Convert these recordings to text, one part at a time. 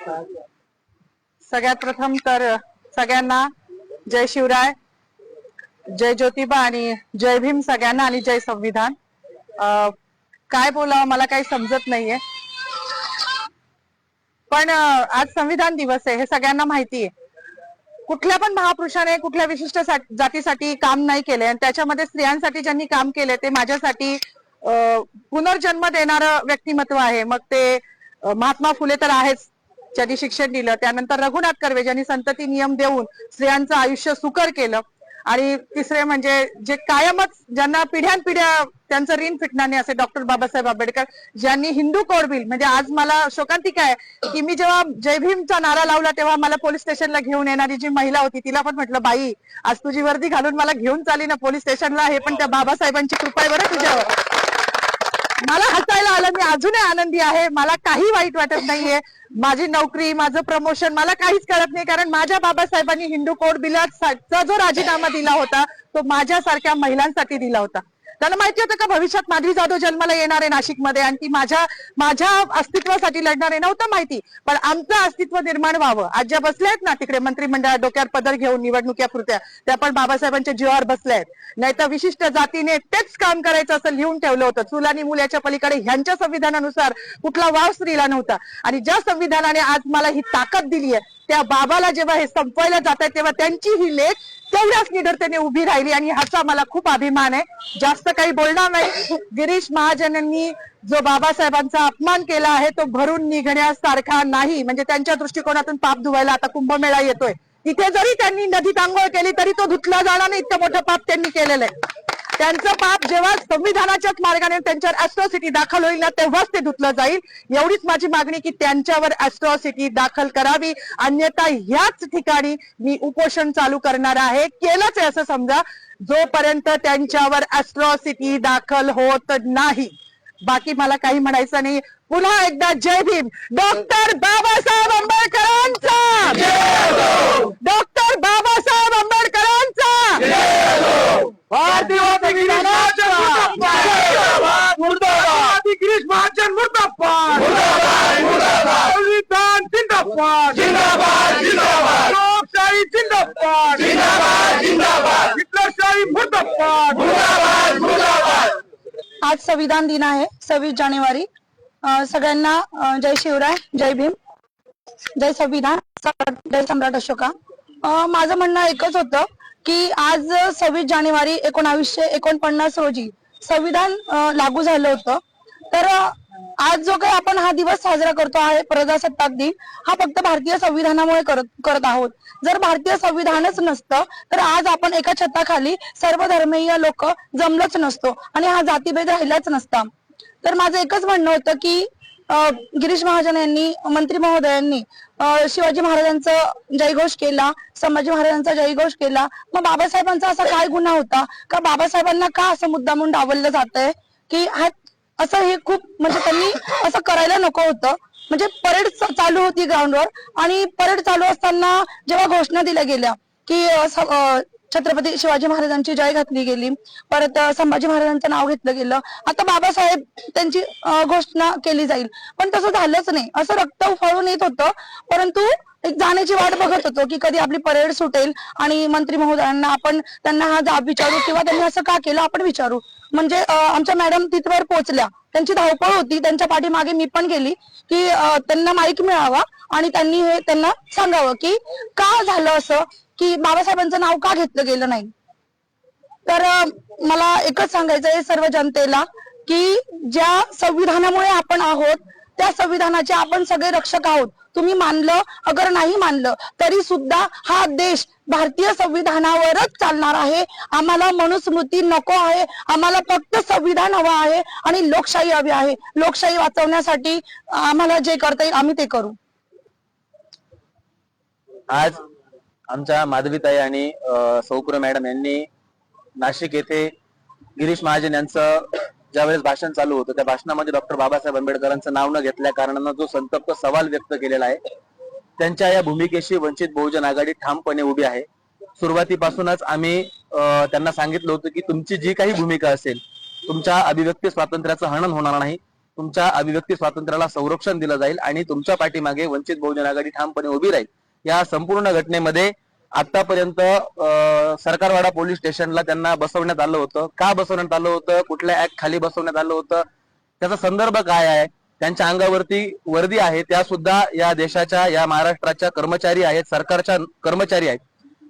सगळ्यात प्रथम तर सगळ्यांना जय शिवराय, जय ज्योतिबा आणि जय भीम सगळ्यांना आणि जय संविधान. काय बोलावं मला काही समजत नाहीये, पण आज संविधान दिवस आहे हे सगळ्यांना माहिती आहे. कुठल्या पण महापुरुषाने कुठल्या विशिष्ट जातीसाठी काम नाही केले आणि त्याच्यामध्ये स्त्रियांसाठी ज्यांनी काम केले ते माझ्यासाठी पुनर्जन्म देणारं व्यक्तिमत्व आहे. मग ते महात्मा फुले तर आहेच, ज्यांनी शिक्षण दिलं. त्यानंतर रघुनाथ कर्वे ज्यांनी संतती नियम देऊन स्त्रियांचं आयुष्य सुकर केलं. आणि तिसरे म्हणजे जे कायमच ज्यांना पिढ्यानपिढ्या त्यांचं ऋण फिटणार नाही असे डॉक्टर बाबासाहेब आंबेडकर, ज्यांनी हिंदू कोड बिल, म्हणजे आज मला शोकांतिका आहे की मी जेव्हा जय भीमचा नारा लावला तेव्हा मला पोलीस स्टेशनला घेऊन येणारी जी महिला होती तिला पण म्हटलं, बाई आज तुझी वर्दी घालून मला घेऊन चाली ना पोलीस स्टेशनला, हे पण त्या बाबासाहेबांची कृपा आहे बरं तुझ्यावर. मला हसायला आलं, मी अजूनही आनंदी आहे, मला काही वाईट वाटत नाहीये. माझी नोकरी, माझं प्रमोशन मला काहीच कळत नाही, कारण माझ्या बाबासाहेबांनी हिंदू कोड बिलाचा जो राजीनामा दिला होता तो माझ्यासारख्या महिलांसाठी दिला होता. त्यांना माहिती होतं का भविष्यात माधवी जाधव जन्माला येणार आहे नाशिकमध्ये आणि ती माझ्या अस्तित्वासाठी लढणार आहे, नव्हतं माहिती. पण आमचं अस्तित्व निर्माण व्हावं, आज ज्या बसल्या आहेत ना तिकडे मंत्रिमंडळात डोक्यावर पदर घेऊन निवडणुक्या पुरत्या, त्या पण बाबासाहेबांच्या जीवावर बसल्या आहेत. नाही तर विशिष्ट जातीने तेच काम करायचं असं लिहून ठेवलं होतं. चूल आणि मूल याच्या पलीकडे ह्यांच्या संविधानानुसार कुठला वाव स्त्रीला नव्हता. आणि ज्या संविधानाने आज मला ही ताकद दिली आहे त्या बाबाला जेव्हा हे संपवायला जात आहे तेव्हा त्यांची ही लेख तेवढ्याच निडरतेने उभी राहिली आणि ह्याचा मला खूप अभिमान आहे. जास्त काही बोलणार नाही. गिरीश महाजनांनी जो बाबासाहेबांचा अपमान केला आहे तो भरून निघण्यासारखा नाही. म्हणजे त्यांच्या दृष्टिकोनातून पाप धुवायला आता कुंभमेळा येतोय, तिथे जरी त्यांनी नदीत आंघोळ केली तरी तो धुतला जाणार नाही, इतकं मोठं पाप त्यांनी केलेलं आहे. त्यांचं पाप जेव्हा संविधानाच्याच मार्गाने त्यांच्यावर ॲट्रॉसिटी दाखल होईल ना तेव्हाच ते धुतलं जाईल. एवढीच माझी मागणी की त्यांच्यावर ॲट्रॉसिटी दाखल करावी, अन्यथा ह्याच ठिकाणी मी उपोषण चालू करणार आहे. केलंच आहे असं समजा, जोपर्यंत त्यांच्यावर ॲट्रॉसिटी दाखल होत नाही. बाकी मला काही म्हणायचं नाही. पुन्हा एकदा जय भीम. डॉक्टर बाबासाहेब आंबेडकरांचा, डॉक्टर बाबासाहेब आंबेडकरांचा, भारतीय गिरीश महाजन मुर्दाबाद, संविधान जिंदाबाद, लोकशाही जिंदाबाद, हिटलरशाही मुर्दाबाद. आज संविधान दिन आहे, 26 जानेवारी. सगळ्यांना जय शिवराय, जय भीम, जय संविधान, जय सम्राट अशोका. माझं म्हणणं एकच होतं की आज 26 जानेवारी 1949 रोजी संविधान लागू झालं होतं. तर आज जो काही आपण हा दिवस साजरा करतो आहे प्रजासत्ताक दिन, हा फक्त भारतीय संविधानामुळे करत आहोत. जर भारतीय संविधानच नसतं तर आज आपण एका छताखाली सर्व धर्मीय लोक जमलंच नसतो आणि हा जातीभेद राहिलाच नसता. तर माझं एकच म्हणणं होतं की गिरीश महाजन यांनी, मंत्री महोदयांनी शिवाजी महाराजांचा जयघोष केला, संभाजी महाराजांचा जयघोष केला. मग बाबासाहेबांचा असा काय गुन्हा होता का बाबासाहेबांना का असं मुद्दामून डावललं जात आहे की असं हे खूप, म्हणजे त्यांनी असं करायला नको होतं. म्हणजे परेड चालू होती ग्राउंडवर आणि परेड चालू असताना जेव्हा घोषणा दिल्या गेल्या की छत्रपती शिवाजी महाराजांची जय घातली गेली, परत संभाजी महाराजांचं नाव घेतलं गेलं, आता बाबासाहेब त्यांची घोषणा केली जाईल, पण तसं झालंच नाही. असं रक्त उफाळून येत होतं, परंतु एक जाण्याची वाट बघत होतो की कधी आपली परेड सुटेल आणि मंत्री महोदयांना आपण त्यांना हा जाब विचारू किंवा त्यांनी असं का केलं आपण विचारू. म्हणजे आमच्या मॅडम तिथवर पोहोचल्या, त्यांची धावपळ होती, त्यांच्या पाठीमागे मी पण गेली की त्यांना माईक मिळावा आणि त्यांनी हे त्यांना सांगावं की का झालं असं, की बाबासाहेबांचं नाव का घेतलं गेलं नाही. तर मला एकच सांगायचं आहे सर्व जनतेला की ज्या संविधानामुळे आपण आहोत त्या संविधानाचे आपण सगळे रक्षक आहोत. तुम्ही मानलं अगर नाही मानलं तरी सुद्धा हा देश भारतीय संविधानावरच चालणार आहे. आम्हाला मनुस्मृती नको आहे, आम्हाला फक्त संविधान हवं आहे आणि लोकशाही हवी आहे. लोकशाही वाचवण्यासाठी आम्हाला जे करता येईल आम्ही ते करू. आज आमच्या माधवीताई आणि सौकुरे मॅडम यांनी नाशिक येथे गिरीश महाजन यांचं ज्यावेळेस भाषण चालू होतं त्या भाषणामध्ये डॉक्टर बाबासाहेब आंबेडकरांचं नाव न घेतल्या कारणानं जो संतप्त सवाल व्यक्त केलेला आहे, त्यांच्या या भूमिकेशी वंचित बहुजन आघाडी ठामपणे उभी आहे. सुरुवातीपासूनच आम्ही त्यांना सांगितलं होतं की तुमची जी काही भूमिका असेल, तुमच्या अभिव्यक्ती स्वातंत्र्याचं हनन होणार नाही, तुमच्या अभिव्यक्ती स्वातंत्र्याला संरक्षण दिलं जाईल आणि तुमच्या पाठीमागे वंचित बहुजन आघाडी ठामपणे उभी राहील. या संपूर्ण घटनेमध्ये आतापर्यंत सरकारवाडा पोलीस स्टेशनला त्यांना बसवण्यात आलं होतं. का बसवण्यात आलं होतं, कुठल्या ऍक्ट खाली बसवण्यात आलं होतं, त्याचा संदर्भ काय आहे, त्यांच्या अंगावरती वर्दी आहे, त्या सुद्धा या देशाच्या, या महाराष्ट्राच्या कर्मचारी आहेत, सरकारच्या कर्मचारी आहेत.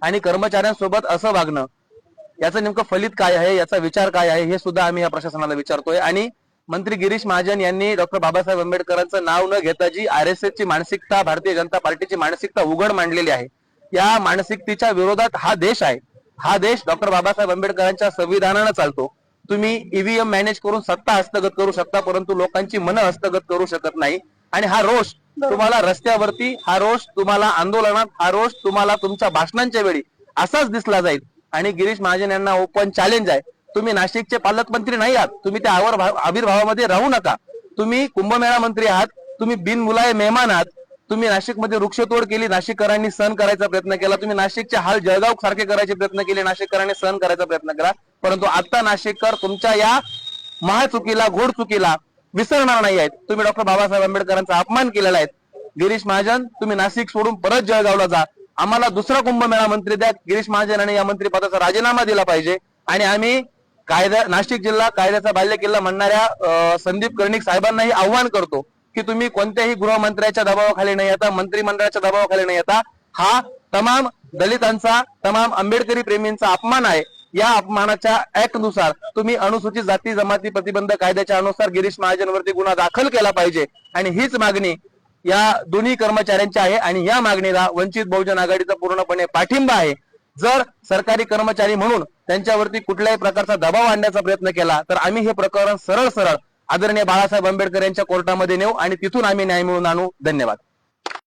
आणि कर्मचाऱ्यांसोबत असं वागणं, याचं नेमकं फलित काय आहे, याचा विचार काय आहे, हे सुद्धा आम्ही या प्रशासनाला विचारतोय. आणि मंत्री गिरीश महाजन यांनी डॉक्टर बाबासाहेब आंबेडकरांचं नाव न घेता जी RSS ची मानसिकता, भारतीय जनता पार्टीची मानसिकता उघड मांडलेली आहे, या मानसिकतेच्या विरोधात हा देश आहे. हा देश डॉक्टर बाबासाहेब आंबेडकरांच्या संविधानानं चालतो. तुम्ही EVM मॅनेज करून सत्ता हस्तगत करू शकता, परंतु लोकांची मनं हस्तगत करू शकत नाही. आणि हा रोष तुम्हाला रस्त्यावरती, हा रोष तुम्हाला आंदोलनात, हा रोष तुम्हाला तुमच्या भाषणांच्या वेळी असाच दिसला जाईल. आणि गिरीश महाजन यांना ओपन चॅलेंज आहे, तुम्ही नाशिकचे पालकमंत्री नाही आहात, तुम्ही त्या आविर्भावामध्ये राहू नका. तुम्ही कुंभमेळा मंत्री आहात, तुम्ही बिनमुलाये मेहमान आहात. तुम्ही नाशिकमध्ये वृक्षतोड केली, नाशिककरांनी सहन करायचा प्रयत्न केला. तुम्ही नाशिकचे हाल जळगाव सारखे करायचे प्रयत्न केले, नाशिककरांनी सहन करायचा प्रयत्न केला. परंतु आता नाशिककर तुमच्या या महाचुकीला, घोड चुकीला विसरणार नाही आहेत. तुम्ही डॉक्टर बाबासाहेब आंबेडकरांचा अपमान केलेला आहे. गिरीश महाजन, तुम्ही नाशिक सोडून परत जळगावला जा. आम्हाला दुसरा कुंभमेळा मंत्री द्या. गिरीश महाजन यांनी या मंत्रिपदाचा राजीनामा दिला पाहिजे. आणि आम्ही नाशिक जिल्हा कायद्याचा बाल्यकिल्ला म्हणणाऱ्या संदीप कर्णिक साहेबांनाही आव्हान करतो की तुम्ही कोणत्याही गृहमंत्र्याच्या दबावाखाली नाही येता, मंत्रिमंडळाच्या दबावाखाली नाही येता. हा तमाम दलितांचा, तमाम आंबेडकरी प्रेमींचा अपमान आहे. या अपमानाच्या ऍक्ट नुसार तुम्ही अनुसूचित जाती जमाती प्रतिबंध कायद्याच्या अनुसार गिरीश महाजनवरती गुन्हा दाखल केला पाहिजे. आणि हीच मागणी या दोन्ही कर्मचाऱ्यांची आहे. आणि या मागणीला वंचित बहुजन आघाडीचा पूर्णपणे पाठिंबा आहे. जर सरकारी कर्मचारी म्हणून त्यांच्यावरती कुठल्याही प्रकारचा दबाव आणण्याचा प्रयत्न केला तर आम्ही हे प्रकरण सरळ सरळ आदरणीय बाळासाहेब आंबेडकर यांच्या कोर्टामध्ये नेऊ आणि तिथून आम्ही न्याय मिळवून आणू. धन्यवाद.